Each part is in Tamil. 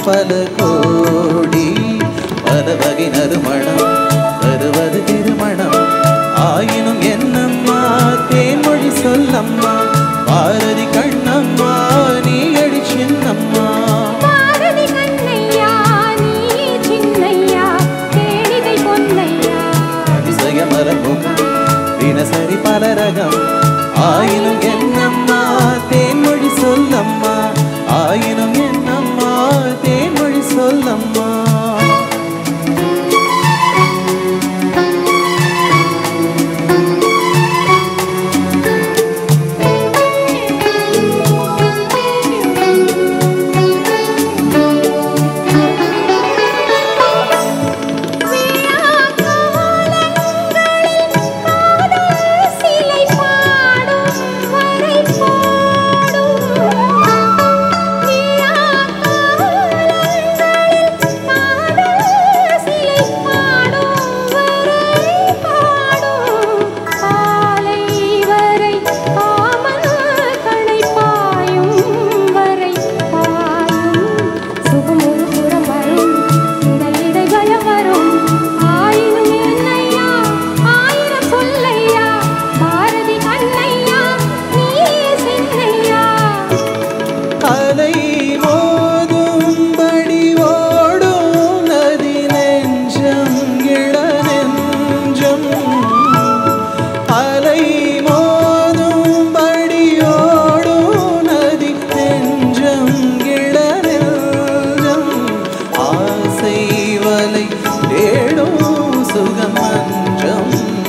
பல கோடி பல வகை நறுமணம் வருவது திருமணம் ஆயினும் என்னம்மா தேன்மொழி சொல்லம்மா பாரதி கண்ணம்மா நீ அடி சின்னம்மா பாரதி கண்ணையா நீ சின்னையா கேளிகை பொன்னையா அதிசய மரபுகம் தினசரி பல ரகம் ஆயினும் என்னம்மா தேன்மொழி சொல்லம்மா ஆயினும் என்னம்மா தேன்மொழி சொல்லம்மா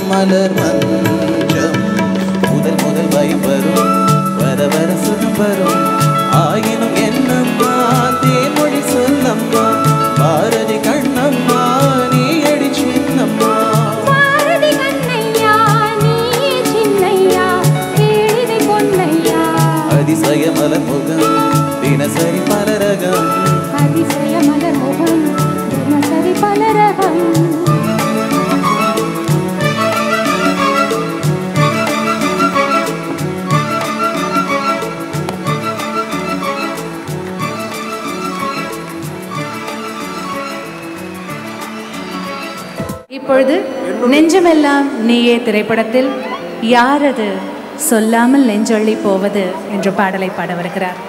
மலர் மஞ்சம் முதல் முதல் பயம் வரும் வர வர சுகம் வரும் ஆயினும் என்னம்மா தேன்மொழி சொல்லம்மா பாரதி கண்ணம்மா நீ அடி சின்னம்மா பாரதி கண்ணையா நீ சின்னையா கேளிகை பொன்னையா அதிசய மலர் முகம் தினசரி பல ரகம் அதிசய மலர் முகம் தினசரி பல ரகம் இப்பொழுது நெஞ்சமெல்லாம் நீயே திரைப்படத்தில் யாரது சொல்லாமல் நெஞ்சொள்ளி போவது என்ற பாடலை பாட வருகிறார்.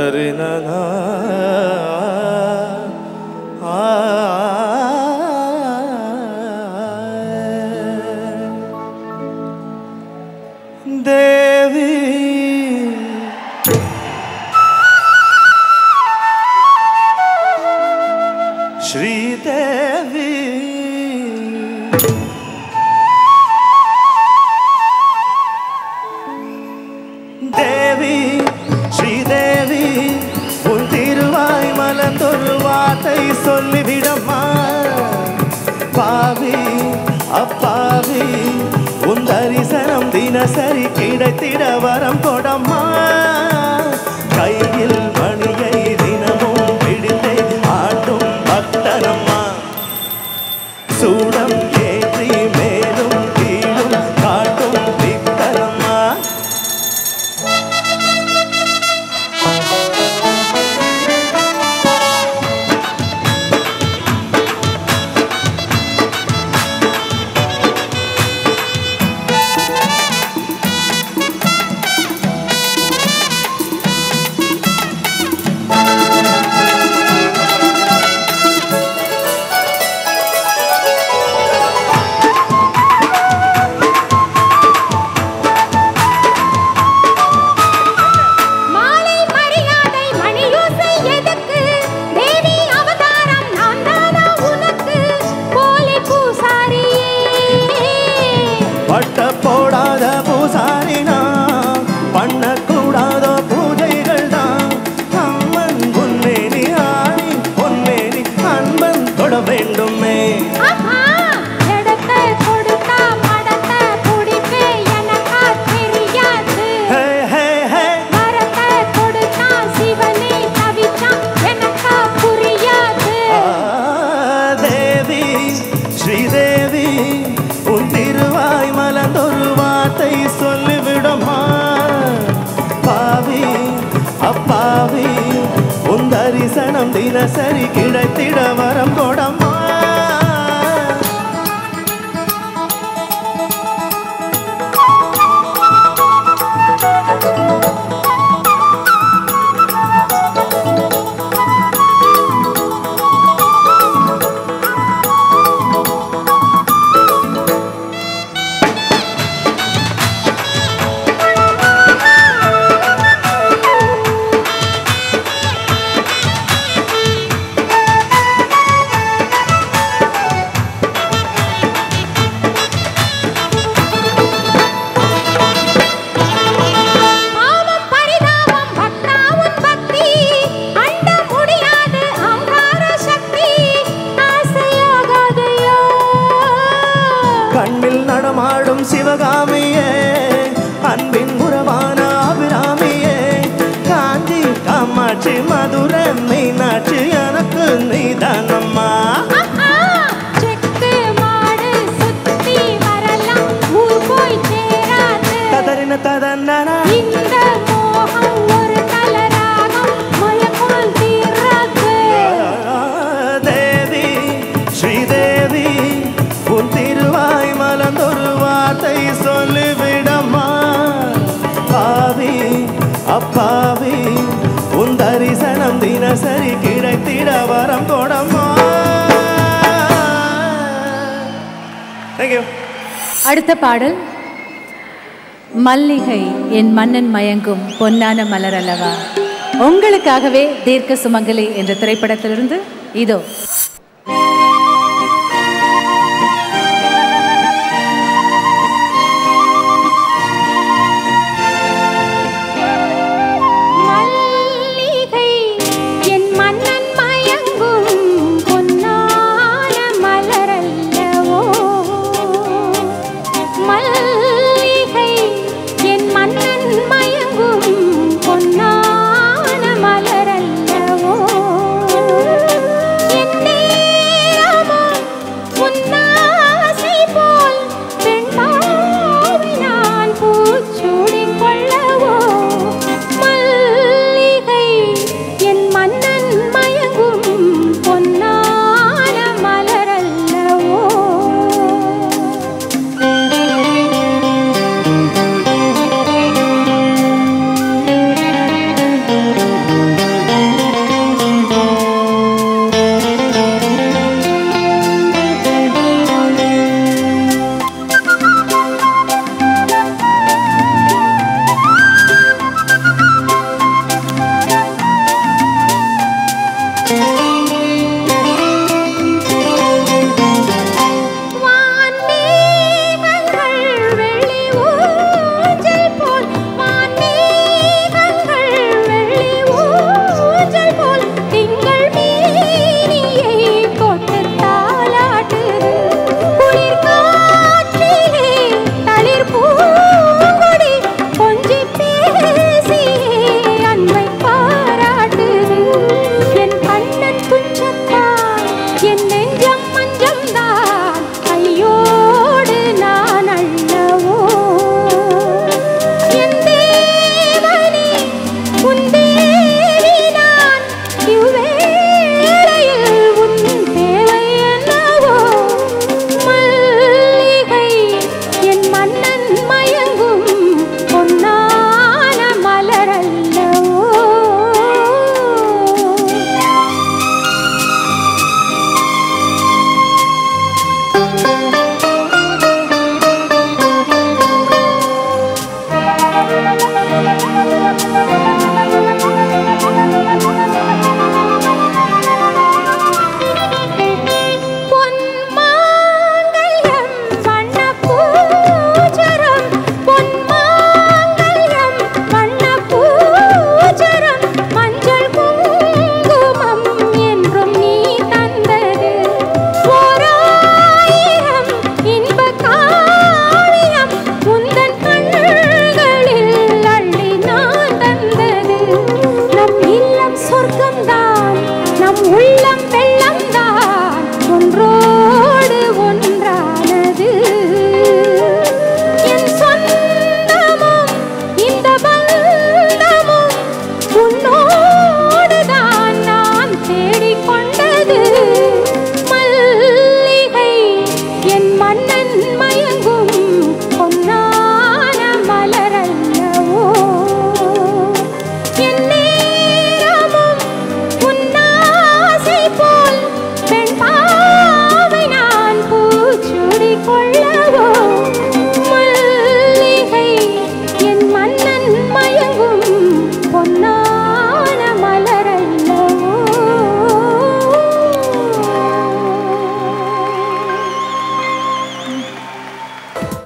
தரினா தேவி ஸ்ரீதேவி தேவி ஸ்ரீதேவி உன் திருவாய் மலர்ந்தொரு வார்த்தை சொல்லிவிடம்மா பாவி அப்பாவி உன் தரிசனம் தினசரி கிடைத்திட வரம் கொடம்மா கையில் மணியை தினமும் பிடித்தே ஆட்டும் பக்தனம்மா சூடம் ஏற்றி மேலும் கீழும் காட்டும் பித்தனம்மா அப்பாவி உன் தரிசனம் தினசரி கிடைத்திட வரம் கொடம்மா சிவகாமியே அன்பின் உறவான அபிராமியே காஞ்சி காமாட்சி மதுரை மீனாட்சி எனக்கு நீதானம்மா ததறின ததன்னா தேவி ஸ்ரீதேவி உன் திருவாய் மலர்ந்தொரு வார்த்தை சொல்லிவிடம்மா பாவி அப்பாவி உன் தரிசனம் தினசரி கிடைத்திட வரம் கொடம்மா. Thank you. அடுத்த பாடல் மல்லிகை என் மன்னன் மயங்கும் பொன்னான மலர் அல்லவா. உங்களுக்காகவே தீர்க்க சுமங்கலி என்ற திரைப்படத்திலிருந்து இதோ. பொன்னான மலரல்லவோ என்னை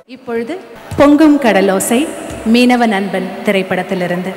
இப்பொழுது பொங்கும் கடலோசை மீனவ நண்பன் திரைப்படத்திலிருந்து.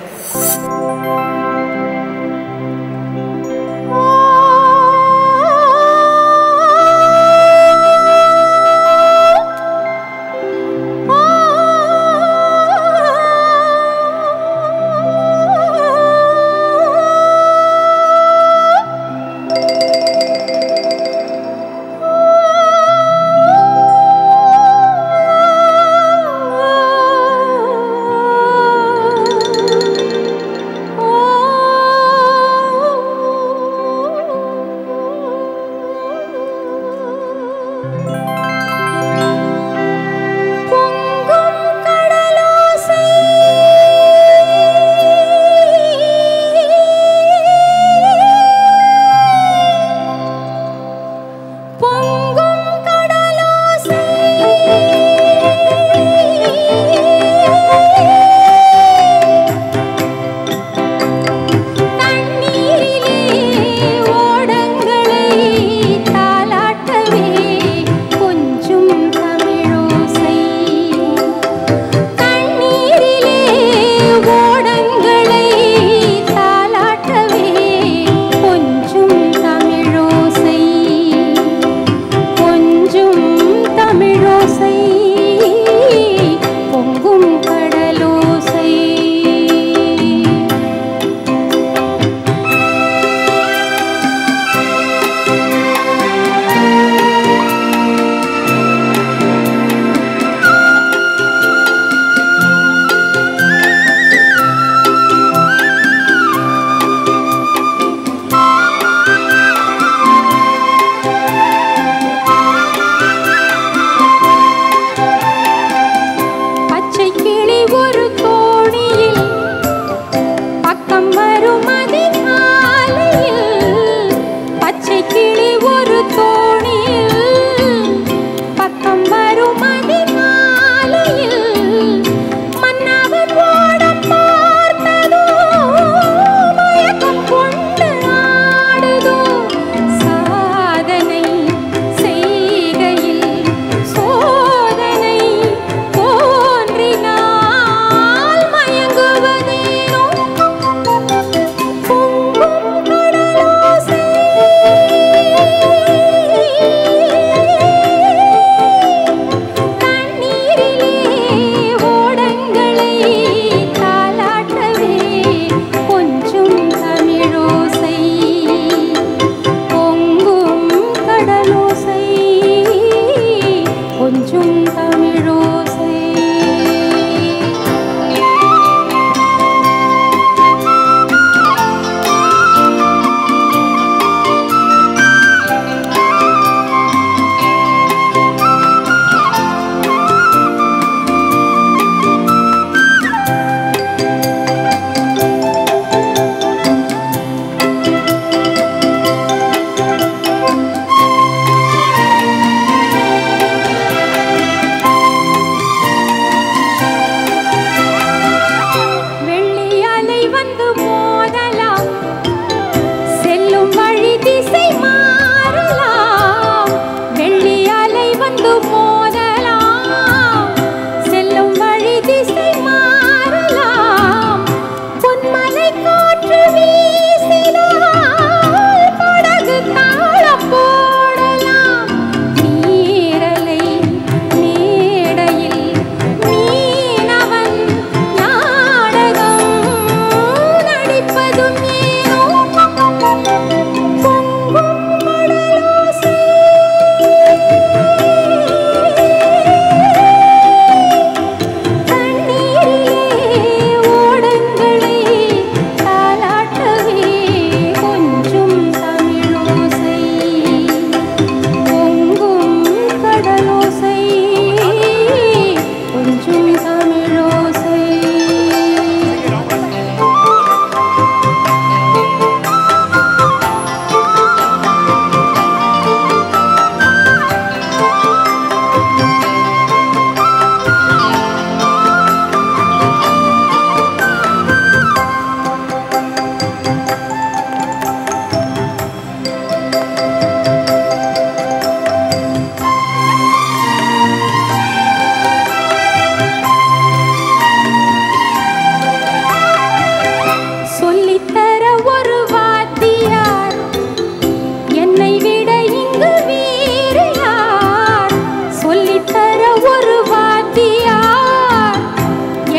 ஒரு வாத்தியார்,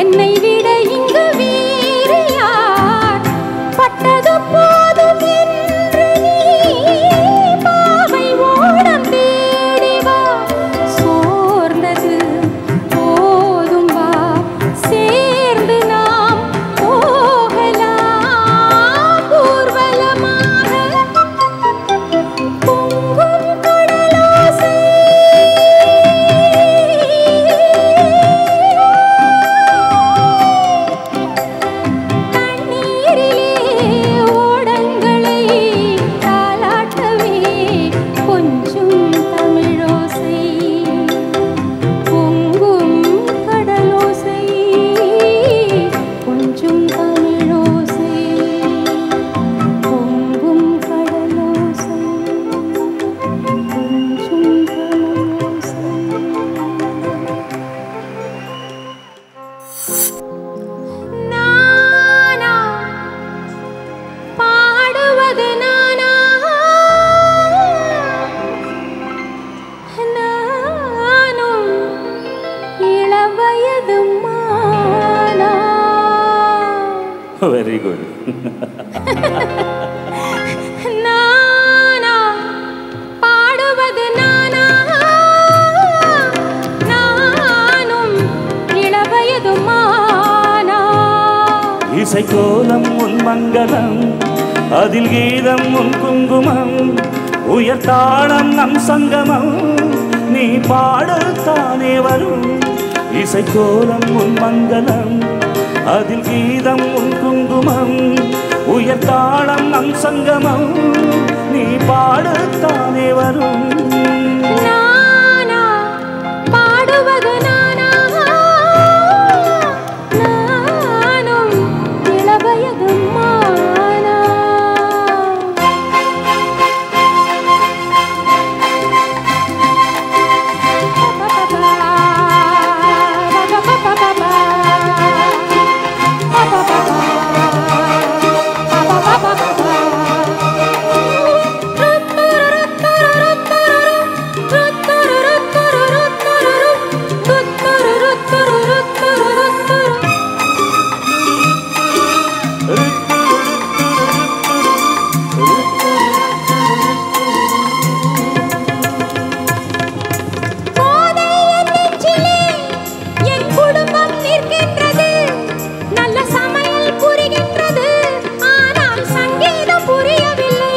என்னை விட இங்கு வேறு யார்? பட்டது போதும் என்று நீ பாவை ஓடம் தேடி வா. சோர்ந்தது போதும் வா, சேர்ந்து நாம் போகலாம் ஊர்வலமாக. பொங்கும் கடலோசை, தண்ணீரிலே ஓடங்களை தாலாட்டவே கொஞ்சம் தமிழோசை. பொங்கும் கடலோசை, கொஞ்சம் தமிழோசை. பொங்கும் கடலோசை, கொஞ்சம் தமிழோசை. நானா பாடுவது நானா? நானும் இளவயது மானா? Very good. நானா பாடுவது நானா? நானும் இளவயது மானா? இசைக்கோலம் உன் மங்களம், அதில் கீதம் உன் குங்குமம், உயர்த்தாளம் நம் சங்கமம், நீ பாடத்தானே வரும். இசைக்கோலம் உன் மங்களம், அதில் கீதம் உன் குங்குமம், உயர்த்தாளம் நம் சங்கமம், நீ பாடத்தானே வரும். நானா பாடுவது நானா? நானும் இளவயது மானா? கோதை என் நெஞ்சிலே என் குடும்பம் நிற்கின்றது. நல்ல சமையல் புரிகின்றது, ஆனால் சங்கீதம் புரியவில்லை.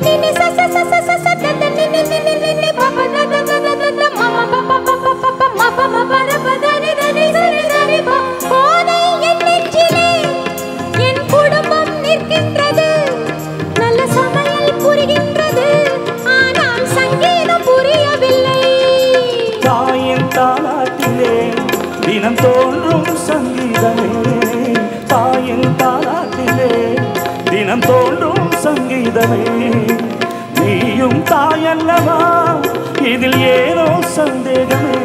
நினி ச ச ச ச ச ச த த நினி நினி நினி ப ப த த த த த த ம ம ப ப ப ப ப ம ப ம ப ர ப த நி த நி ச நி த நி ப. கோதை என் நெஞ்சிலே என் குடும்பம் நிற்கின்றது. நல்ல சமையல் புரிகின்றது, ஆனால் சங்கீதம் புரியவில்லை. தாயின் தாலாட்டிலே தினம் தோன்றும் சங்கீதமே, தாயின் தாலாட்டிலே தினம் தோன்றும் சங்கீதமே, நீயும் தாயல்லவா, இதில் ஏனோ சந்தேகமே,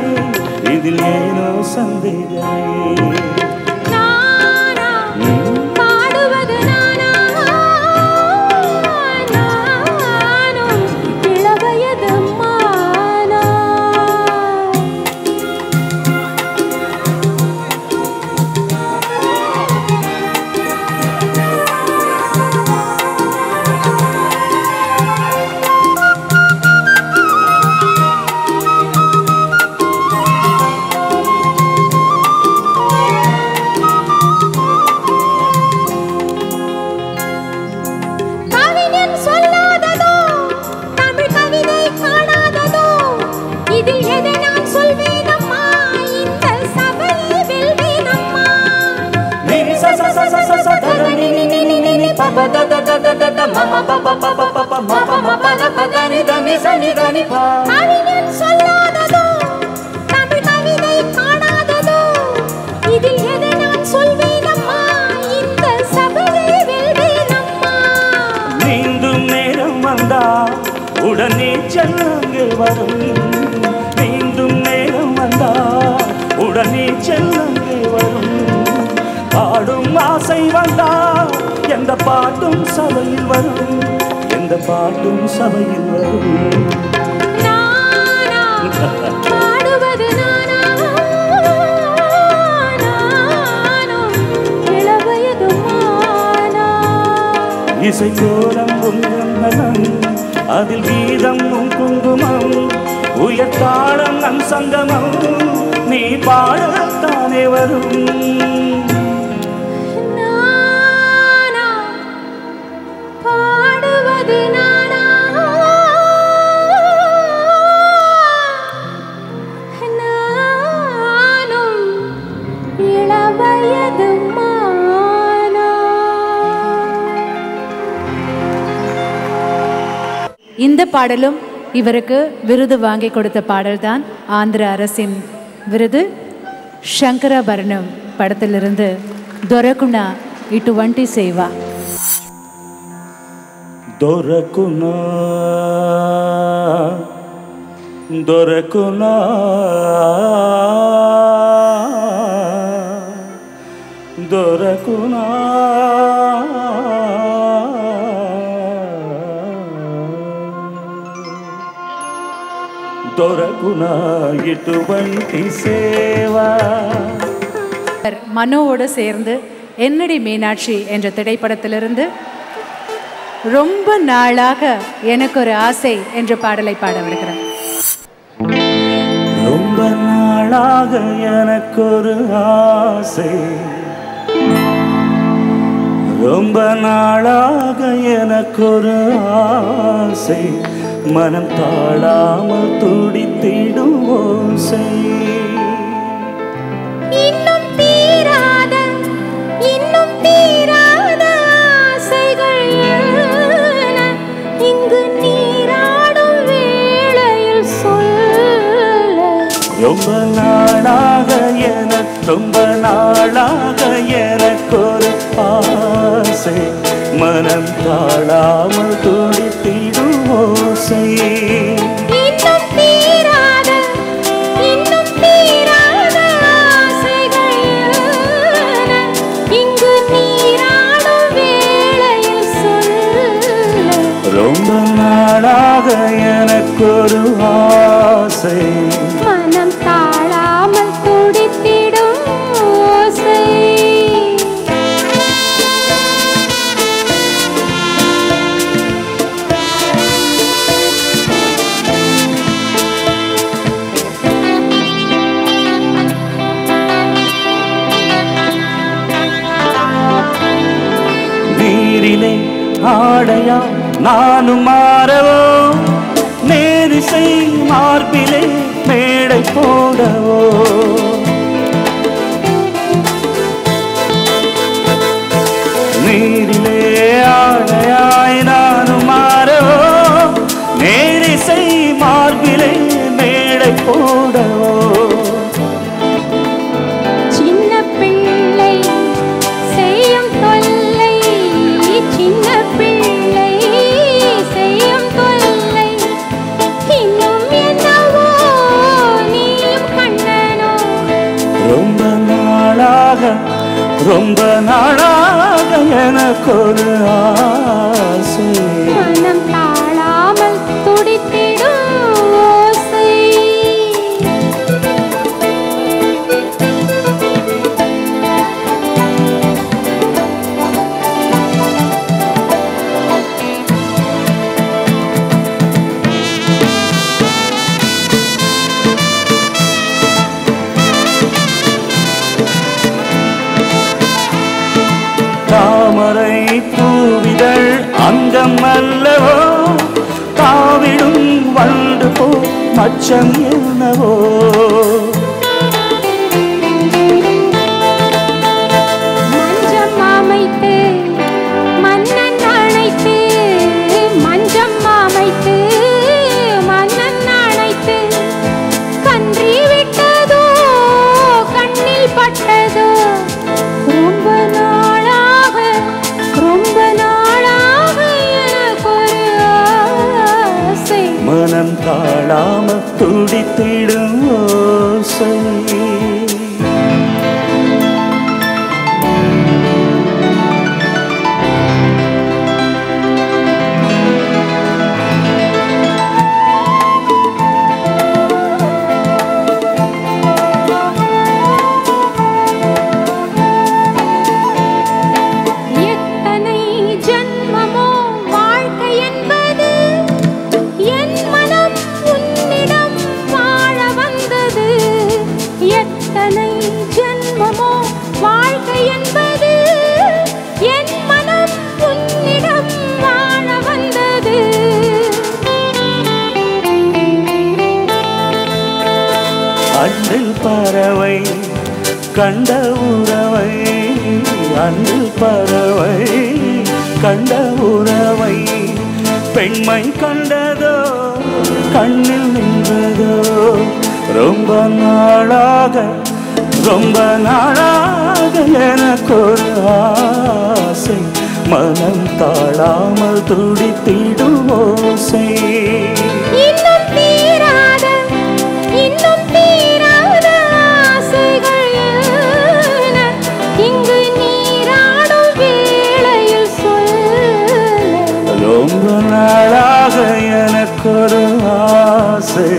இதில் ஏனோ சந்தேகமே. நானா பாடுவது நானா? நானும் இளவயது மானா? கவிஞன் சொல்லாததோ, தமிழ் கவிதை காணாததோ, இதில் எதை நான் சொல்வேனம்மா? இந்த சபையை வெல்வேனம்மா. நினி ச ச ச ச ச ச த த நி நி நி நி நி ப ப த த த த த த ம ம ப ப ப ப ப ப ம ப ம ப ர ப த நி த நி ச நி த நி ப. கவிஞன் சொல்லாததோ, தமிழ் கவிதை காணாததோ, இதில் எதை நான் சொல்வேனம்மா? இந்த சபையை வெல்வேனம்மா. நீந்தும் நேரம் வந்தா உடனே செல்லங்கே வரும், நீந்தும் நேரம் வந்தா உடனே செல்லங்கே வரும், பாடும் ஆசை வந்தா எந்த பாட்டும் சபையில் வரும், எந்த பாட்டும் சபையில் வரும். நானா பாடுவது இசை கோலம் உங்கலம் அதில் கீதம் குங்குமம் உயர்த்தாளம் நம் சங்கமம் நீ பாடத்தானே வரும் இந்த பாடலும் இவருக்கு விருது வாங்கி கொடுத்த பாடல்தான். ஆந்திர அரசின் விருது. சங்கராபரணம் படத்திலிருந்து దొరకునా ఇటువంటి సేవ. దొరకునా దొరకునా దొరకునా దొరకునా ఇటువంటి సేవ. மனோவோடு சேர்ந்து என்னடி மீனாட்சி என்ற திரைப்படத்திலிருந்து ரொம்ப நாளாக எனக்கு ஒரு ஆசை என்ற பாடலை பாட வருகிறார். ரொம்ப நாளாக எனக்கு ஒரு ஆசை, ரொம்ப நாளாக எனக்கு ஒரு ஆசை, மனம் தாழாமல் துடித்திடும் ஓசை. இன்னும் தீராத ஆசைகள் இங்கு நீராடும் வேளையில் சொல்ல. ரொம்ப நாளாக எனக்கு ஒரு ஆசை, மனம் தாழாமல் துடித்திடும் ஓசை. இன்னும் தீராத ஆசைகள் இங்கு நீராடும் வேளையில் சொல்ல. ரொம்ப நாளாக எனக்கு ஒரு ஆசை, மனம் தாழாமல் துடித்திடும் ஓசை. நீரிலே ஆடையா நானும் மாறவோ, நேரிசை மார்பிலே மேடை போடவோ. நீரிலே ஆடையாய் நானும் மாறவோ, நேரிசை மார்பிலே மேடை போடவோ. சின்ன பிள்ளை செய்யும் தொல்லை, சின்ன பிள்ளை செய்யும் தொல்லை, இன்னும் என்னவோ நீயும் கண்ணனோ. ரொம்ப நாளாக எனக்கு ஒரு ஆசை, மனம் தாழாமல் துடித்திடும் ஓசை. தாமரை பூவிதழ் அங்கம் அல்லவோ, தாவிடும் வண்டு போ மச்சம் என்னவோ. மஞ்சம் அமைத்து மன்னன் அணைத்து, மஞ்சம் அமைத்து மன்னன் அணைத்து, கன்றி விட்டதோ கண்ணில் பட்டதோ. ரொம்ப நாளாக எனக்கு ஒரு ஆசை, மனம் தாழாமல் துடித்திடும் ஓசை. எத்தனை ஜன்மமோ எத்தனை ஜென்மமோ வாழ்க்கை என்பது என் மனம் உன்னிடம் வாழ வந்தது. அன்றில் பறவை கண்ட உறவை, அன்றில் பறவை கண்ட உறவை, பெண்மை கண்டதோ கண்ணில் நின்றதோ, ரொம்ப நாளாக எனக்கு ஒரு ஆசை, மனம் தாழாமல் துடித்திடும் ஓசை. இன்னும் தீராத ஆசைகள் என்ன இங்கு நீராடும் வேளையில் சொல்ல. ரொம்ப நாளாக எனக்கு ஒரு ஆசை,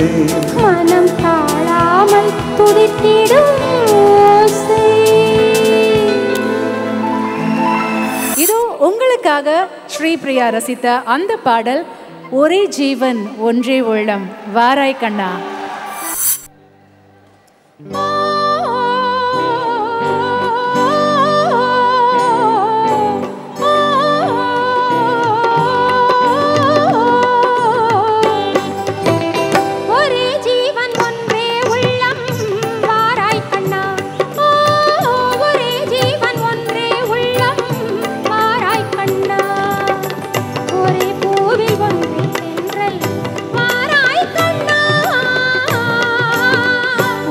மனம் தாழாமல் துடித்திடும் ஓசை. இதோ உங்களுக்காக ஸ்ரீபிரியா ரசித்த அந்த பாடல் ஒரே ஜீவன் ஒன்றே உள்ளம். வாராய் கண்ணா. ஒரே ஜீவன் ஒன்றே உள்ளம் வாராய் கண்ணா. ஒரே ஜீவன் ஒன்றே உள்ளம் வாராய் கண்ணா. ஒரே பூவில் ஒன்றே தென்றல் வாராய் கண்ணா.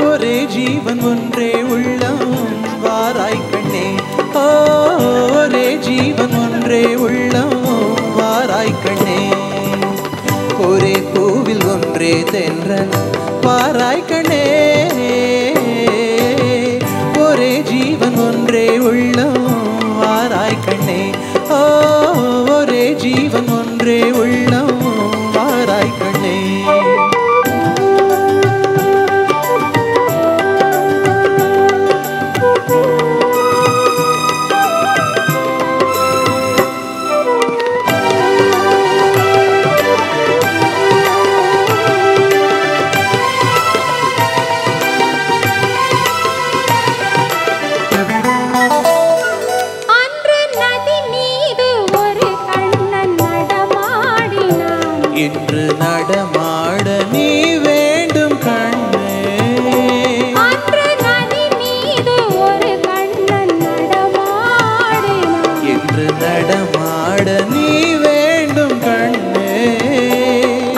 ஒரே ஜீவன் ஒன்றே உள்ளம் வாராய் கண்ணே. ஒரே ஜீவன் ஒன்றே உள்ளம் வாராய் கண்ணே. ஒரே பூவில் ஒன்றே தென்றல் வாராய் கண்ணே. ஒரே ஜீவன் ஒன்றே உள்ளம் வாராய் கண்ணே. ஒரே ஜீவன் ஒன்றே உள்ளம் வாராய் கண்ணே. அன்று நதி மீது ஒரு கண்ணன் நடமாடினான். இன்று நடமாட நீ வேண்டும் கண்ணே. அன்று நதி மீது ஒரு கண்ணன் நடமாடினான். இன்று நடமாட நீ வேண்டும் கண்ணே.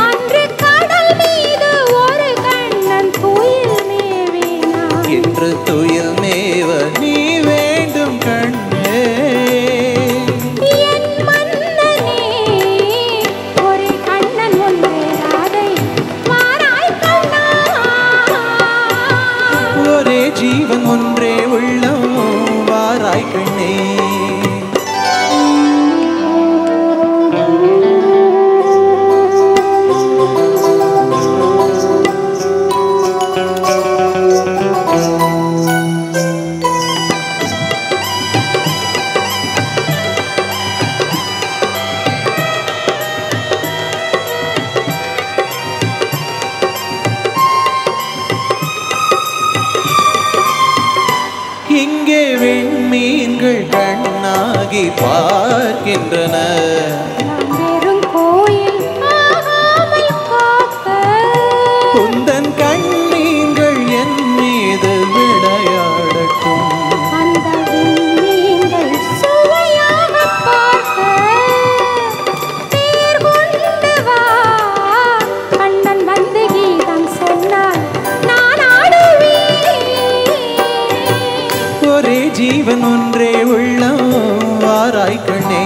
அன்று கடல் மீது ஒரு கண்ணன் துயில் மேவினான். இன்று துயில் மேவ நீ வேண்டும் கண்ணே. என் மன்னனே ஒரு கண்ணன் ஒன்றே ராதை வாராய் கண்ணா. ஒரே ஜீவன் ஒன்றே உள்ளம் வாராய் கண்ணே. இங்கே விண்மீன்கள் கண்ணாகி பார்க்கின்றன. நான் வெறும் கோயில் ஆகாமல் காக்க. உந்தன் கண்ணீங்கள் என் மீது விளையாடட்டும். அந்த விண்மீன்கள் சுவையாக பார்க்க. தேர் கொண்டு வா கண்ணன் வந்து கீதம் சொன்னான் நான் ஆடுவேன். ஒரே ஜீவன் ஒன்றே உள்ளம் வாராய் கண்ணே.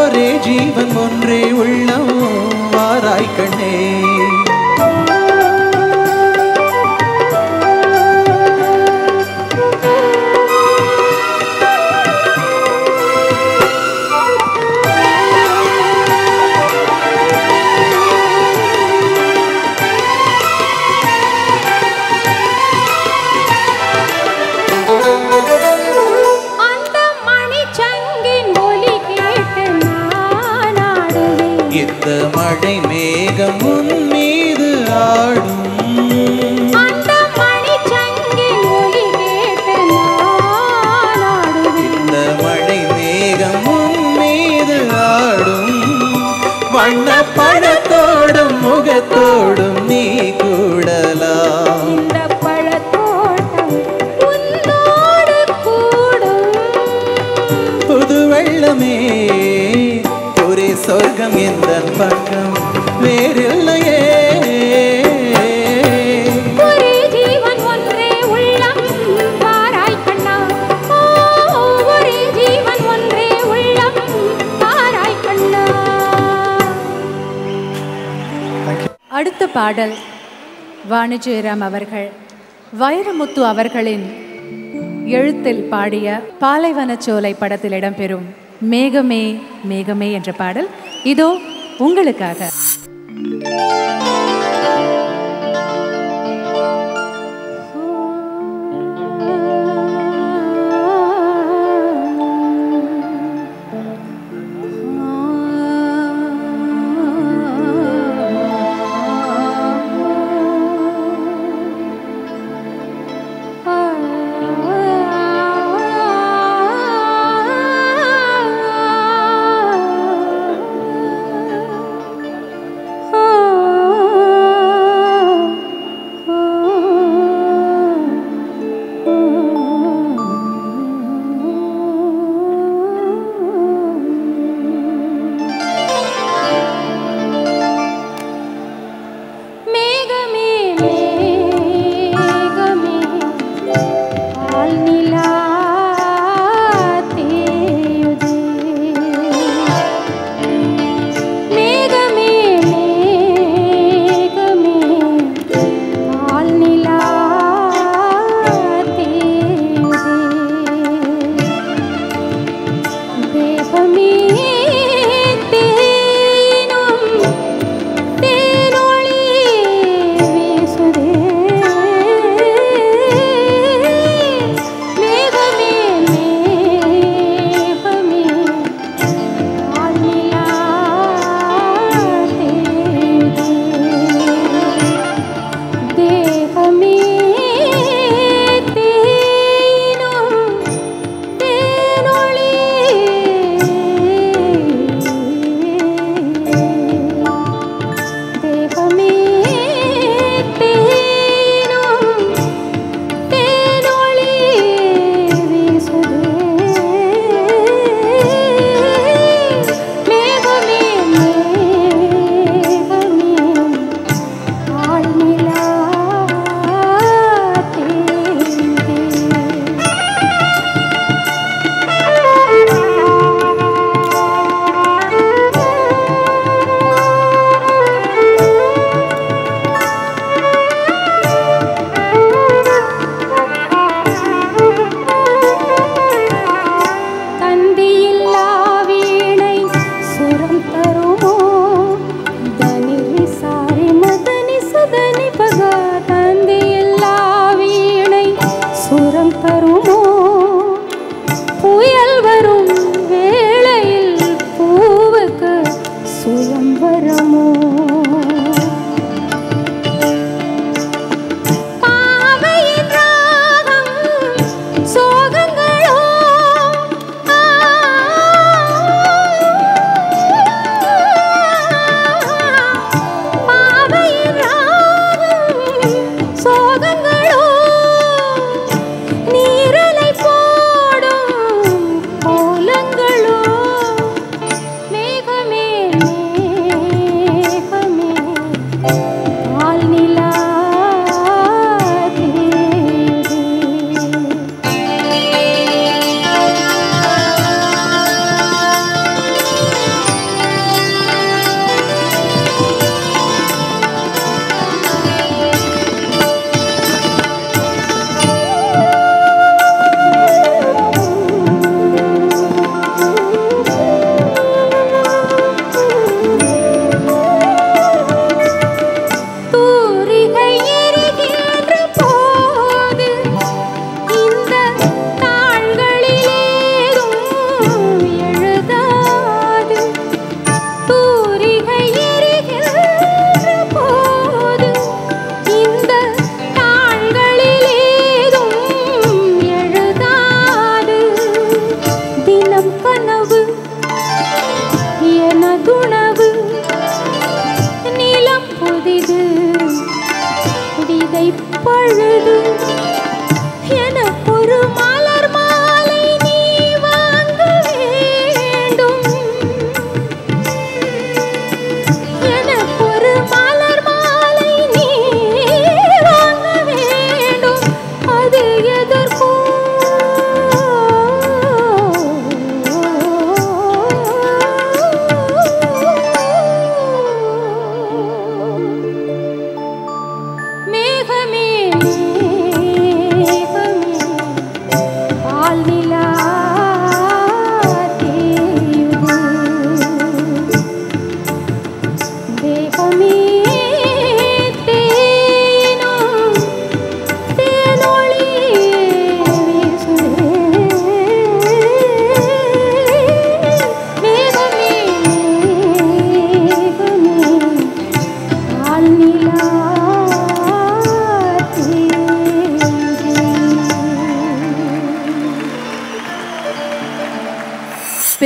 ஒரே ஜீவன் ஒன்றே உள்ளம் வாராய் கண்ணே. அந்த மணிச்சங்கின் ஒலி கேட்டு நான் ஆடுவேன். இந்த மழை மேகம் பாடல் வாணி ஜெயராம் அவர்கள் வைரமுத்து அவர்களின் எழுத்தில் பாடிய பாலைவனச்சோலை படத்தில் இடம்பெறும் மேகமே மேகமே என்ற பாடல் இதோ உங்களுக்காக.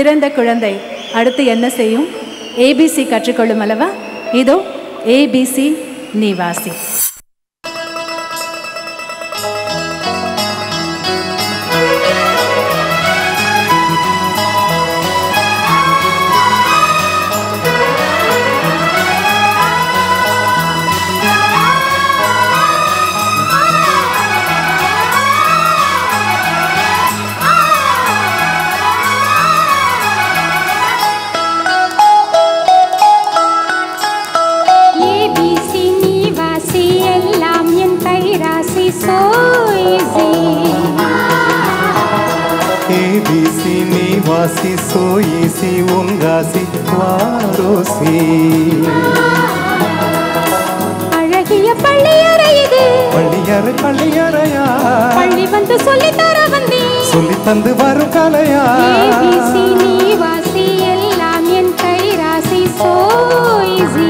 பிறந்த குழந்தை அடுத்து என்ன செய்யும்? ஏபிசி கற்றுக்கொள்ளும் அல்லவா? இதோ ஏபிசி நிவாசி. ஏபிசி நிவாசி சோ ஈசி உன் ராசி வாரோசி. அழகிய பள்ளியறை இது, பள்ளியறை பள்ளியறையா, பள்ளி வந்து சொல்லி தர வந்தேன், சொல்லி தந்து வரும் கலையா. ஏபிசி நிவாசி எல்லாம் என் கை ராசி சோ ஈஸி.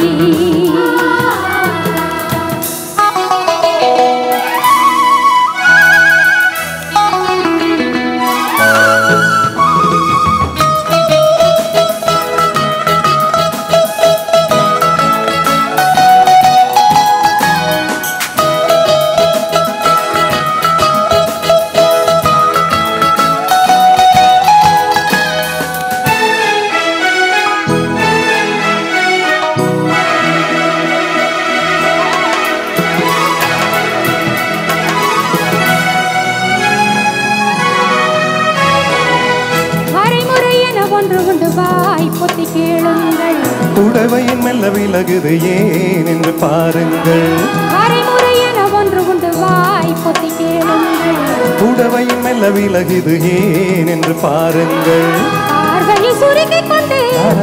புடவையின் மெல்ல விலகுது ஏன் என்று பாருங்கள். அரைமுறையென ஒன்று உண்டு வாய் பொத்தி கேளுங்கள். புடவையின் மெல்ல விலகுது ஏன் என்று பாருங்கள். பார்வையை சுருக்கிக் கொண்டு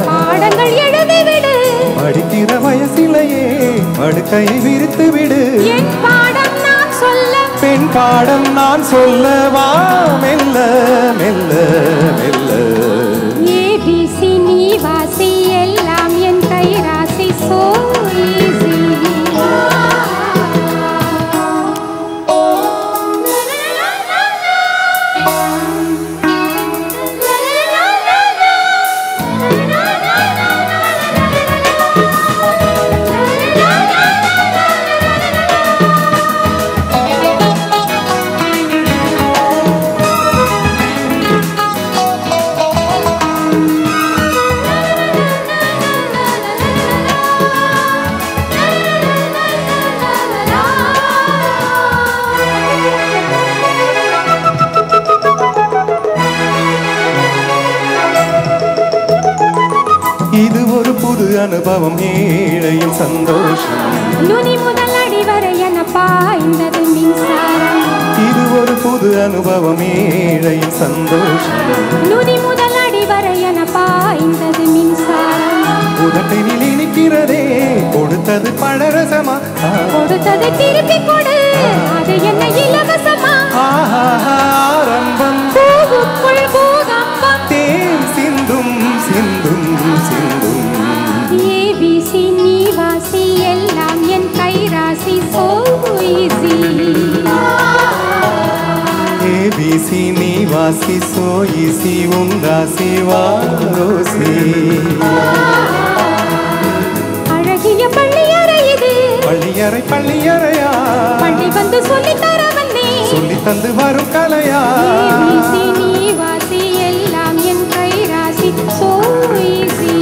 பாடங்கள் எழுதிவிடு. படிக்கிற வயசிலேயே படுக்கையை விரித்து விடு. என் பாடம் நான் சொல்ல, பெண் பாடம் நான் சொல்லவா மெல்ல மெல்ல மெல்ல. ஏபிசி நிவாசி எல்லாம் என் கை ராசி சோ ஈஸி. இது ஒரு புது அனுபவம், ஏழையின் சந்தோஷம். நுனி முதல் அடி வரை என பாய்ந்தது மின்சாரம். இது ஒரு புது அனுபவம், ஏழையின் சந்தோஷம். நுனி முதல் அடி வரை என பாய்ந்தது மின்சாரம். உதட்டினில் இனிக்கிறதே கொடுத்தது பழரசமா, கொடுத்தது திருப்பி கொடு அது என்ன இலவசமா. ஆரம்பம் பூவுக்குள் பூகம்பம், தேன் சிந்தும் சிந்தும் சிந்தும். ஏபிசி நிவாசி எல்லாம் என் கை ராசி சோ ஈஸி. ஏபிசி நிவாசி சோ ஈஸி உன் ராசி வாரோசி. அழகிய பள்ளியறை இது, பள்ளியறை பள்ளியறையா, பள்ளி வந்து சொல்லி தர வந்தேன், சொல்லி தந்து வரும் கலையா. ஏபிசி நிவாசி எல்லாம் என் கை ராசி சோ ஈஸி.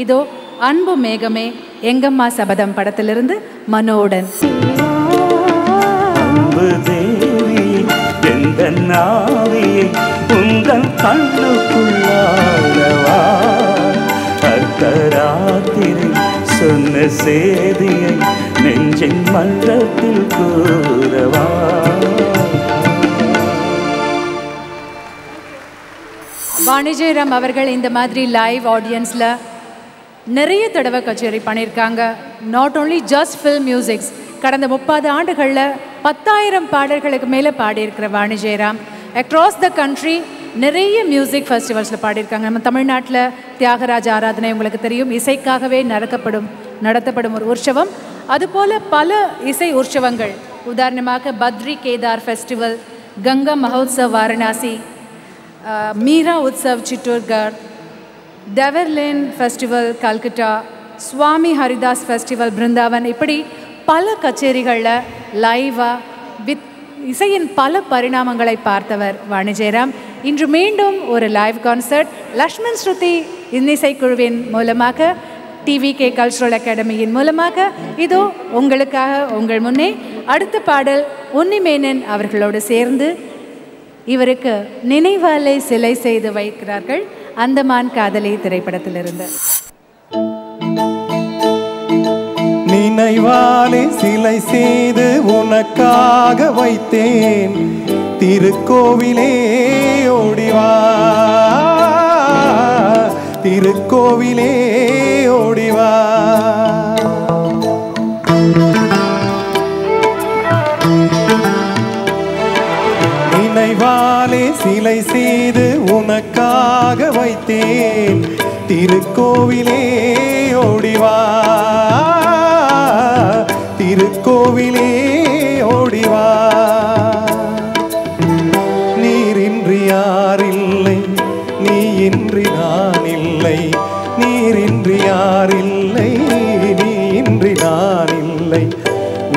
இதோ அன்பு மேகமே எங்கம்மா சபதம் படத்திலிருந்து மனோடன். அன்பு தேவியை எந்த நாவியை உங்கள் கண்ணுக்குள்ளாடவா, அர்த்தராத்திரி சொன்ன சேதியை நெஞ்சின் மன்றத்தில் கூறவா. வாணி ஜெயராம் அவர்கள் இந்த மாதிரி லைவ் ஆடியன்ஸில் நிறைய தடவை கச்சேரி பண்ணியிருக்காங்க. Not only just film musics, கடந்த 30 ஆண்டுகளில் 10,000 பாடல்களுக்கு மேலே பாடியிருக்கிற Vani Jayaram across the country நிறைய மியூசிக் ஃபெஸ்டிவல்ஸில் பாடியிருக்காங்க. நம்ம தமிழ்நாட்டில் தியாகராஜ ஆராதனை உங்களுக்கு தெரியும், இசைக்காகவே நடத்தப்படும் ஒரு உற்சவம். அதுபோல் பல இசை உற்சவங்கள், உதாரணமாக பத்ரி கேதார் ஃபெஸ்டிவல், गंगा महोत्सव वाराणसी, मीरा उत्सव चित्तौड़गढ़, डेवरलेन फेस्टिवल कलकत्ता, स्वामी हरिदास फेस्टिवल பிருந்தாவன், இப்படி பல கச்சேரிகளில் லைவாக வித் இசையின் பல பரிணாமங்களை பார்த்தவர் வாணி ஜெயராம். இன்று மீண்டும் ஒரு லைவ் கான்சர்ட் லக்ஷ்மண் ஸ்ருதி இன்னிசைக்குழுவின் மூலமாக, டிவிகே கல்ச்சுரல் அகாடமியின் மூலமாக இதோ உங்களுக்காக உங்கள் முன்னே. அடுத்த பாடல் உன்னிமேனன் அவர்களோடு சேர்ந்து இவருக்கு நினைவாலை சிலை செய்து வைக்கிறார்கள், அந்தமான் காதலி திரைப்படத்திலிருந்து. நினைவாலே சிலை செய்து உனக்காக வைத்தேன், திருக்கோவிலே ஓடிவா, திருக்கோவிலே ஓடிவா. நினைவாலே சிலை செய்து உனக்காக வைத்தேன், திருக்கோவிலே ஓடிவா, திருக்கோவிலே ஓடிவா. நீரின்றி யாரில்லை, நீ இன்றி நான் இல்லை, நீரின்றி யாரில்லை, நீ இன்றி நான் இல்லை,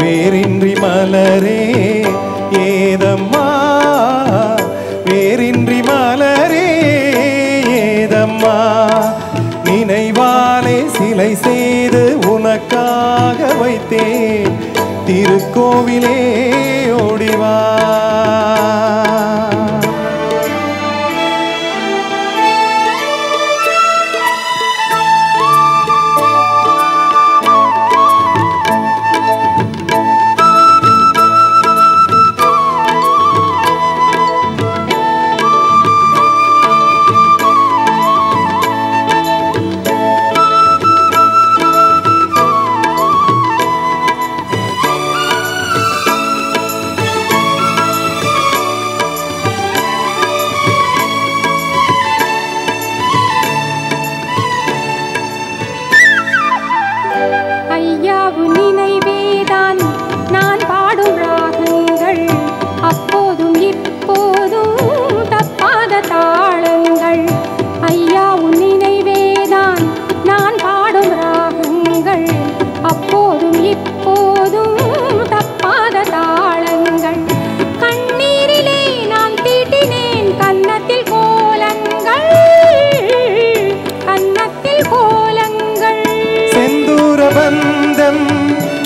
வேரின்றி மலரே ஏதம்மா, வேரின்றி மலரே ஏதம்மா. நினைவாலே சிலை செய்து உனக்காக வைத்தேன், திருக்கோவிலே ஓடிவா.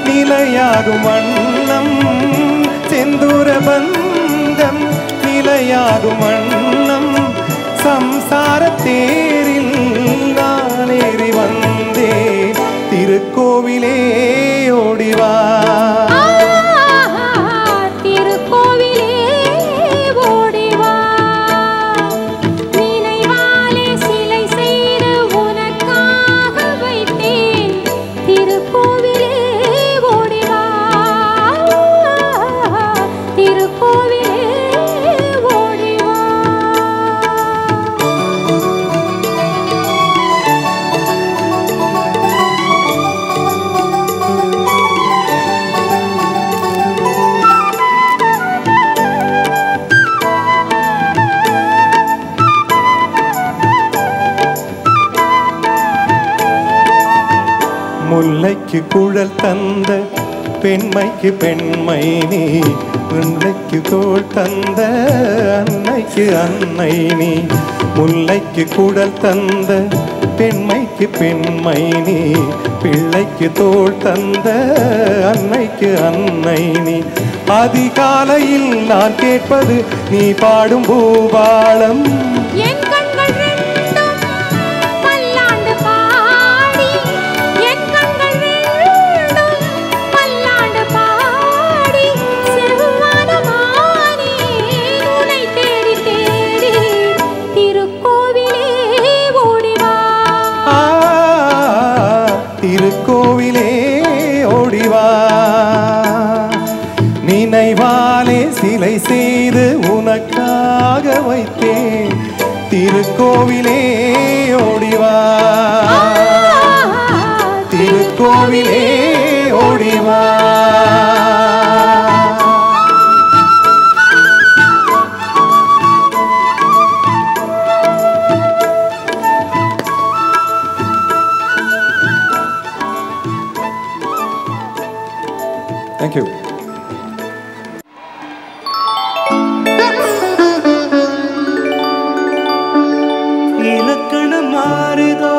நிலையாகும் வண்ணம் செந்தூர பந்தம், நிலையாகும் வண்ணம் சம்சார தேரில் நான் ஏறி வந்தேன், திருக்கோவிலே ஓடிவா. முல்லைக்கு குழல் தந்த பெண்மைக்கு பெண்மை நீ, பிள்ளைக்கு தோள் தந்த அன்னைக்கு அன்னை நீ. முல்லைக்கு குழல் தந்த பெண்மைக்கு பெண்மை நீ, பிள்ளைக்கு தோள் தந்த அன்னைக்கு அன்னை நீ. அதிகாலையில் நான் கேட்பது நீ பாடும் பூபாலம், திருக்கோவிலே ஓடிவா. நினைவாலே சிலை செய்து உனக்காக வைத்தேன், திருக்கோவிலே ஓடிவா, திருக்கோவிலே ஓடிவா. தேங்க்யூ. இலக்கணம் மாறுதோ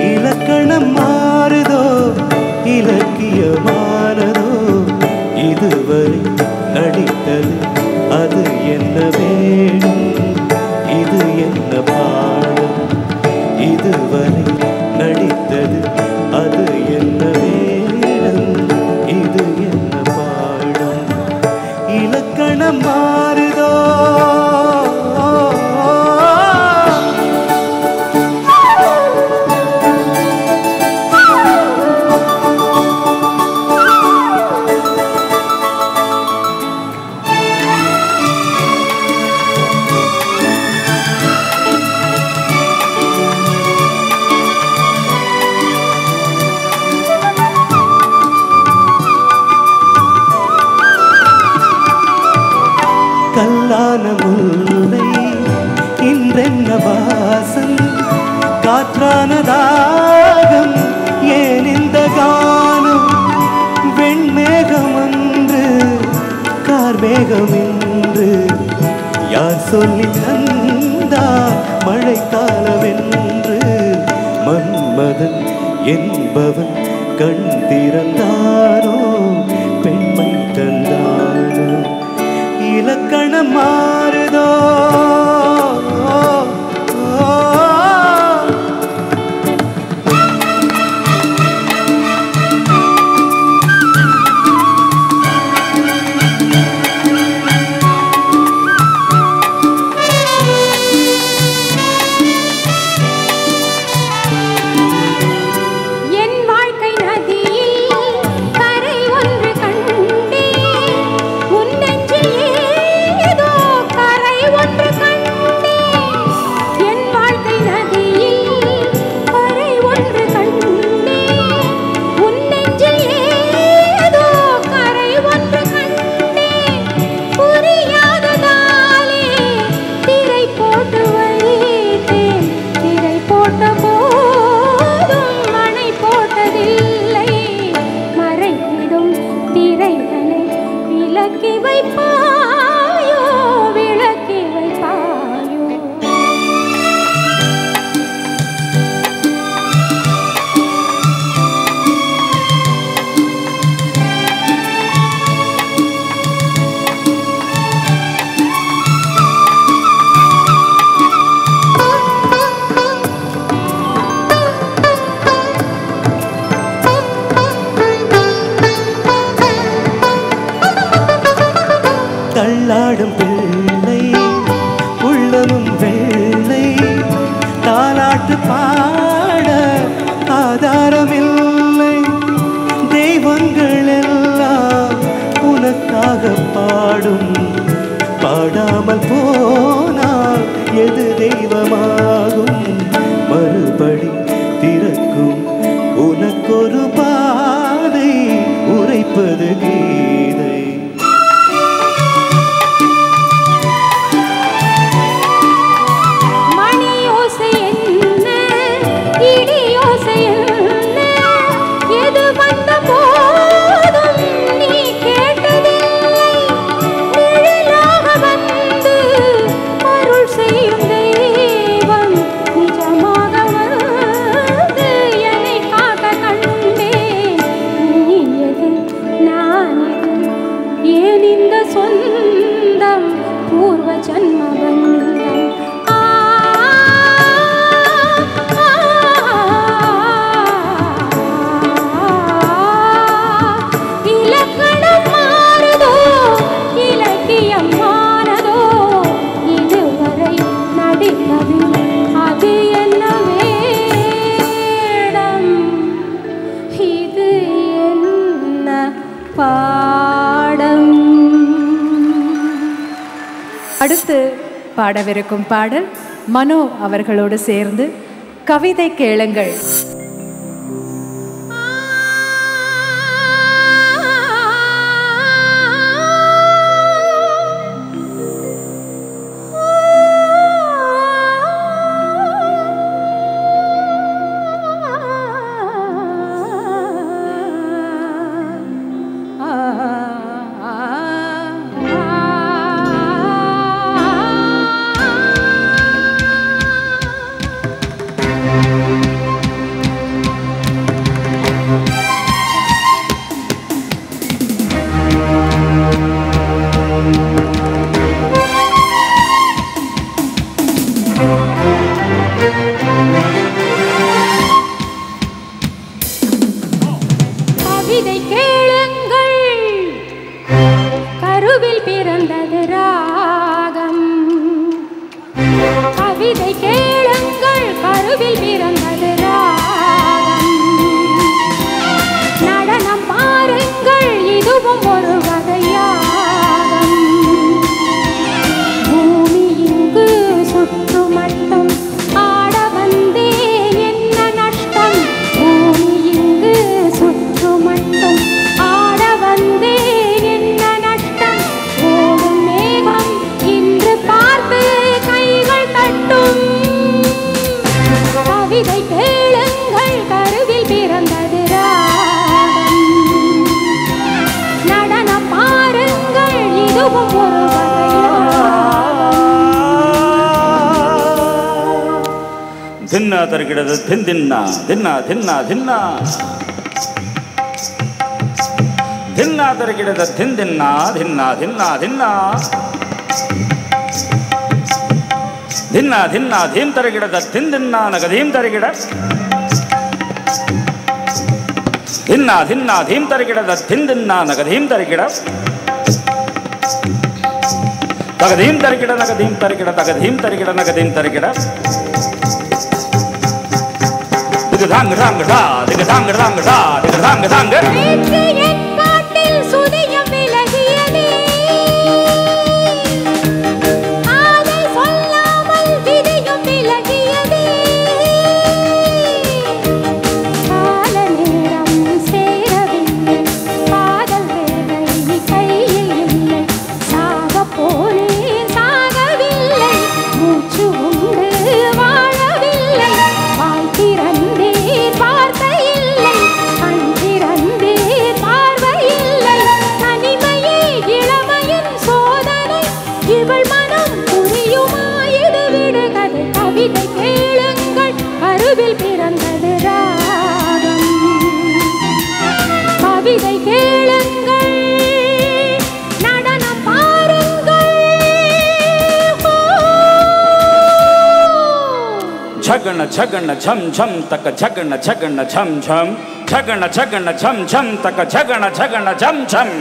இலக்கணம் மாறுதோ இலக்கியமானதோ இதுவரை நடித்தது அது என்ன வேணும் இது என்ன பாடம் இதுவரை நடித்தது அது என்ன வேணும் இது என்ன பாடம் இலக்கணம் மாறுதோ கல்லான முல்லை இன்றென்ன வாசம் காற்றான தாகம் ஏன் இந்த காலம் வெண்மேகம் என்று கார்மேகம் என்று யார் சொல்லி தந்தார் மழைக்காலம் என்று மன்மதன் என்பவன் கண் திறந்தானோ பெண்மை தந்தானோ இலக்கணம் மாறுதோ தள்ளாடும் பிள்ளை உள்ளமும் வெள்ளை தாலாட்டு பாட ஆதாரமில்லை தெய்வங்கள் எல்லாம் உனக்காக பாடும் பாடாமல் போனால் எது தெய்வமாகும் மறுபடி திறக்கும் உனக்கொரு பாதை உரைப்பது கீதை அடுத்து பாடவிருக்கும் பாடல் மனோ அவர்களோடு சேர்ந்து கவிதை கேளுங்கள். தின்னா தருகிறது தின்னா தின்னா தின்னா தின்னா தின்னா தருகிறது தின்னா தின்னா தின்னா தின்னா தின்னா தின்னா தீம் தருகிறது தின்னா நகதீம் தருகிற தின்னா தின்னா தீம் தருகிறது தின்னா நகதீம் தருகிற தகதீம் தருகிற நகதீம் தருகிற தகதீம் தருகிற நகதீம் தருகிற திகதாங்க தாங்க டா திகதாங்க தாங்க டா திகதாங்க தாங்க சுதியம் விலகியதே ஆதை சொல்லாமல் விதியும் விலகியதே கால நேரம் சேரவில்லை காதல் வேலை கையில் இல்லை சாக போனே சாகவில்லை மூச்சு உண்டு வாழவில்லை வாய் திறந்தேன் வார்த்தை இல்லை கண் திறந்தேன் பார்வை இல்லை தனிமையே இளமையின் சோதனை இவள் மனம் புரியுமா இது விடுகதை கவிதை கேளுங்கள் கருவில் பிறந்தது ராகம் கவிதை கேளுங்கள் நடனம் பாருங்கள் झगण झगण झम झम तक झगण झगण झम झम झगण झगण झम झम तक झगण झगण झम झम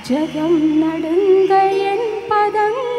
ஜகம் நடுங்க என் பதங்கள்